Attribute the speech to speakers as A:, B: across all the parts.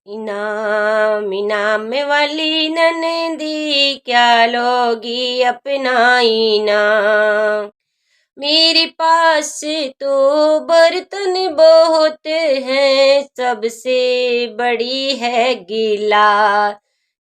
A: इनाम इनाम वाली ननदी क्या लोगी अपना इनाम। मेरे पास तो बर्तन बहुत हैं, सबसे बड़ी है गिलास।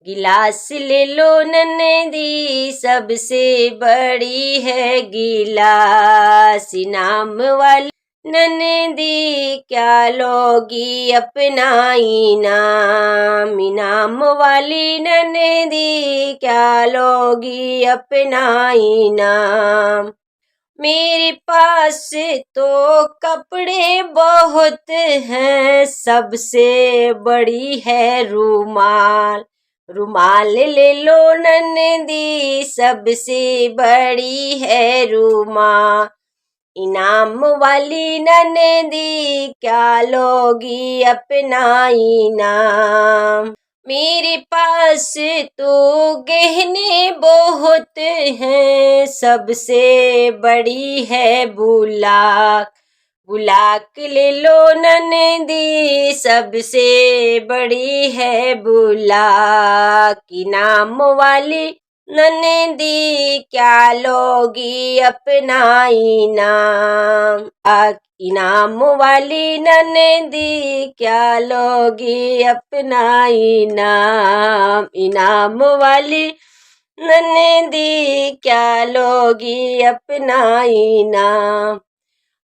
A: गिलास ले लो ननदी, सबसे बड़ी है गिलास। इनाम वाली ननदी क्या लोगी अपना इनाम। इनाम वाली ननदी क्या लोगी अपना इनाम। मेरे पास तो कपड़े बहुत हैं, सबसे बड़ी है रुमाल। रुमाल ले लो ननदी, सबसे बड़ी है रुमाल। इनाम वाली ननदी क्या लोगी अपना इनाम। मेरे पास तो गहने बहुत हैं, सबसे बड़ी है बुलाक। बुलाक ले लो ननदी, सबसे बड़ी है बुलाक। इनाम वाली ननदी क्या लोगी अपना इनाम। इनाम वाली ननदी क्या लोगी अपना इनाम। इनाम वाली ननदी क्या लोगी अपना इनाम।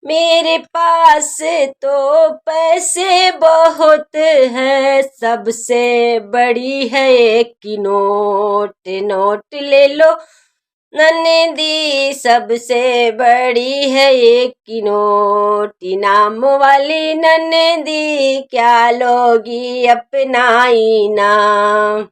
A: मेरे पास तो पैसे बहुत हैं, सबसे बड़ी है एक की नोट। नोट ले लो ननदी, सबसे बड़ी है एक की नोट। इनाम वाली ननदी क्या लोगी अपना इनाम।